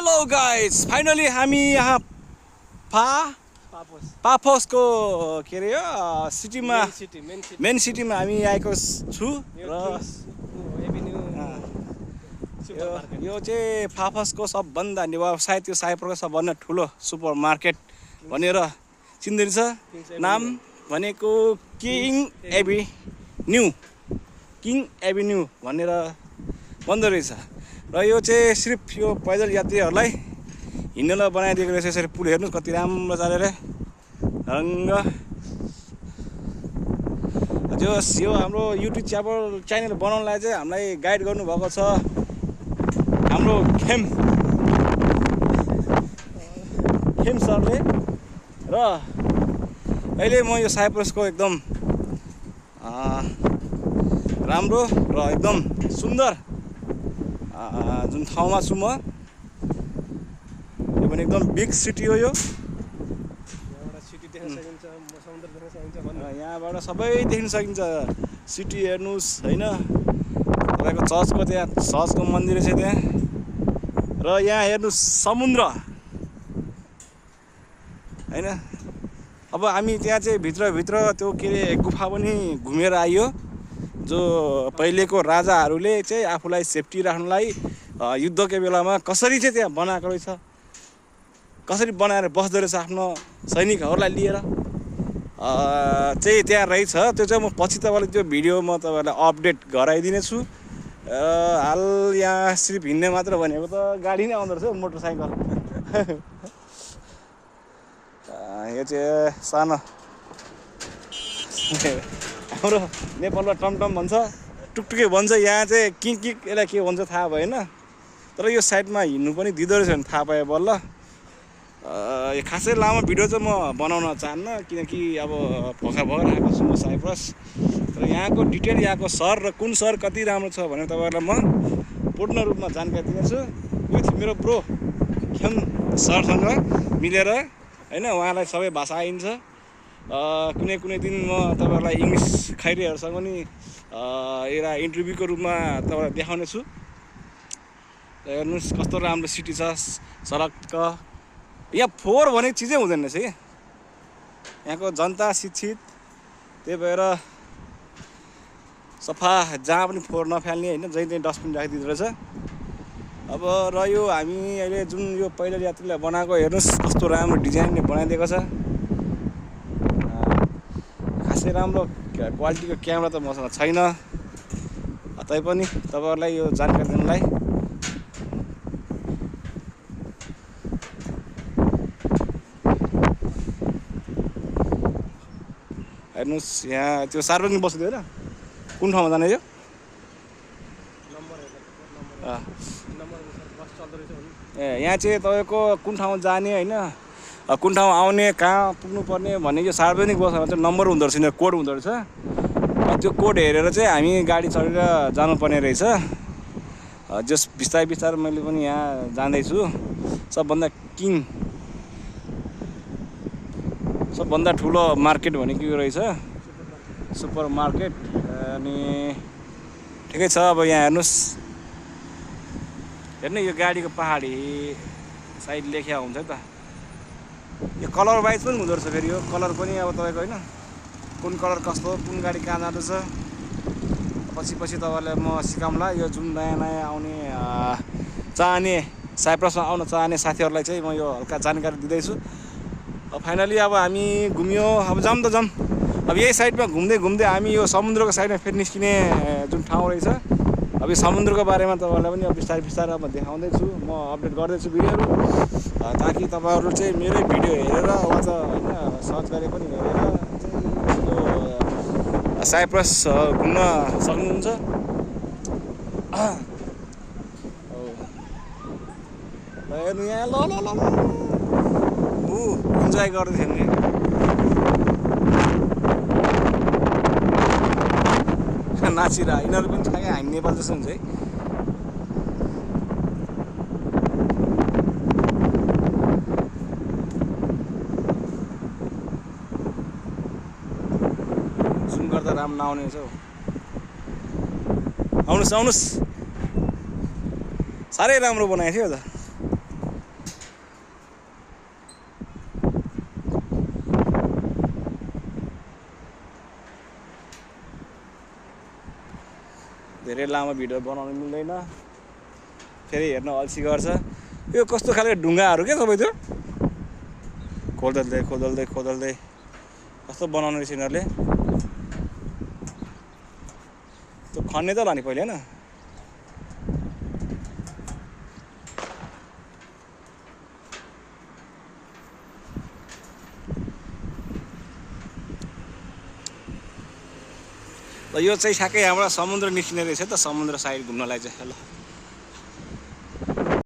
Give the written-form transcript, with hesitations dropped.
Hello guys, finally हामी यहाँ पाफोसको के अरे सिटीमा मेन सिटीमा हामी आएको छु र यो चाहिँ पाफोसको सबभन्दा सायद त्यो साइप्रसको सबभन्दा ठुलो सुपर मार्केट भनेर चिन्दैछ। नाम भनेको किङ एभिन्यू भनेर भन्दो रहेछ र यो चाहिँ सिर्फ यो पैदल यात्रीहरूलाई हिँड्नलाई बनाइदिएको रहेछ। यसरी पुल हेर्नुहोस् कति राम्रो चलेर रङ्ग यो हाम्रो युट्युब च्यानल बनाउनलाई चाहिँ हामीलाई गाइड गर्नुभएको छ हाम्रो खेम सरले र अहिले म यो साइप्रसको एकदम राम्रो र एकदम सुन्दर जुन ठाउँमा छु म। यो पनि एकदम बिग सिटी हो। यो यहाँबाट सबै देख्न सकिन्छ। सिटी हेर्नुहोस् होइन, तपाईँको चर्चको त्यहाँ चर्चको मन्दिर छ त्यहाँ र यहाँ हेर्नुहोस् समुद्र होइन। अब हामी त्यहाँ चाहिँ भित्र त्यो के अरे गुफा पनि घुमेर आइयो, जो पहिलेको राजाहरूले चाहिँ आफूलाई सेफ्टी राख्नलाई युद्धको बेलामा कसरी चाहिँ त्यहाँ बनाएको रहेछ, कसरी बनाएर बस्दो रहेछ आफ्नो सैनिकहरूलाई लिएर चाहिँ त्यहाँ रहेछ। त्यो चाहिँ म पछि तपाईँलाई त्यो भिडियो म तपाईँलाई अपडेट गराइदिनेछु। हाल यहाँ सिर्फ हिँड्ने मात्र भनेको त गाडी नै आउँदो रहेछ मोटरसाइकल। यो चाहिँ सानो हाम्रो नेपालमा टमटम भन्छ, टुकटुके भन्छ, यहाँ चाहिँ किक यसलाई के भन्छ थाहा भएन। तर यो साइडमा हिँड्नु पनि दिँदो रहेछ भने थाहा पाएँ बल्ल। यो खासै लामो भिडियो चाहिँ म बनाउन चाहन्न, किनकि अब भर्खर आएको छु म साइप्रस। तर यहाँको डिटेल, यहाँको सहर र कुन सहर कति राम्रो छ भनेर तपाईँहरूलाई म पूर्ण रूपमा जानकारी दिनेछु विथ मेरो ब्रो खेम सरसँग मिलेर होइन। उहाँलाई सबै भाषा आइन्छ। कुनै दिन म तपाईँहरूलाई इङ्ग्लिस खैरेहरूसँग पनि एउटा इन्टरभ्यूको रूपमा तपाईँलाई देखाउने छु। हेर्नुहोस् कस्तो राम्रो सिटी छ। सडक यहाँ फोहोर भनेको चिजै हुँदैन रहेछ कि। यहाँको जनता शिक्षित, त्यही भएर सफा, जहाँ पनि फोहोर नफाल्ने होइन, जहीँ त्यहीँ डस्टबिन राखिदिँदो रहेछ। अब रह्यो हामी अहिले जुन यो पैदल यात्रीलाई बनाएको हेर्नुहोस् कस्तो राम्रो डिजाइनले बनाइदिएको छ। खासै राम्रो क्वालिटीको क्यामेरा त मसँग छैन, तैपनि तपाईँहरूलाई यो जानकारी दिनलाई हेर्नुहोस्। यहाँ त्यो सार्वजनिक बस्ती होइन, कुन ठाउँमा जाने यो यहाँ चाहिँ तपाईँको कुन ठाउँमा जाने होइन, कुन ठाउँ आउने, कहाँ पुग्नुपर्ने भन्ने यो सार्वजनिक बसमा चाहिँ नम्बर हुँदो रहेछ, कोड हुँदो रहेछ। त्यो कोड हेरेर चाहिँ हामी गाडी चढेर जानुपर्ने रहेछ। जस बिस्तारै मैले पनि यहाँ जाँदैछु। सबभन्दा ठुलो मार्केट भनेको यो रहेछ, सुपर मार्केट। अनि ठिकै छ। अब यहाँ हेर्नुहोस्, हेर्नु यो गाडीको पहाडी साइड लेख्या हुन्छ नि त। यो कलर वाइज पनि हुँदो रहेछ फेरि। यो कलर पनि अब तपाईँको होइन, कुन कलर कस्तो, कुन गाडी कहाँ जाँदैछ पछि तपाईँलाई म सिकाउँला। यो जुन नयाँ आउने चाहने, साइप्रसमा आउन चाहने साथीहरूलाई चाहिँ म यो हल्का जानकारी दिँदैछु। फाइनली अब हामी घुम्यो, अब जाऊँ त जाऊँ। अब यही साइडमा घुम्दै हामी यो समुद्रको साइडमा फेरि निस्किने जुन ठाउँ रहेछ। अब यो समुद्रको बारेमा तपाईँहरूलाई पनि अब बिस्तारै अब देखाउँदैछु, म अपडेट गर्दैछु भिडियोहरू, ताकि तपाईँहरू चाहिँ मेरै भिडियो हेरेर वा त होइन सर्च गरे पनि हेरेर चाहिँ साइप्रस घुम्न सक्नुहुन्छ। हेर्नु यहाँ ल इन्जोय गर्दै थियो नि। नाचिरह यिनीहरू पनि ठ्याक्कै हामी नेपाल जस्तो हुन्छ है। जुम गर्दा राम्रो नआउने रहेछ हौ। आउनुहोस् साह्रै राम्रो बनाएको थियो त। धेरै लामो भिडियो बनाउनु मिल्दैन, फेरि हेर्न अल्छी गर्छ। यो कस्तो खालको ढुङ्गाहरू के तपाईँ त्यो खोदल्दै खोदल्दै खोदल्दै कस्तो बनाउनु रहेछ यिनीहरूले। त्यो खन्ने त होला नि पहिले होइन। ल यो चाहिँ ठ्याक्कै यहाँबाट समुद्र निस्किने रहेछ त, समुद्र साइड घुम्नलाई चाहिँ। ल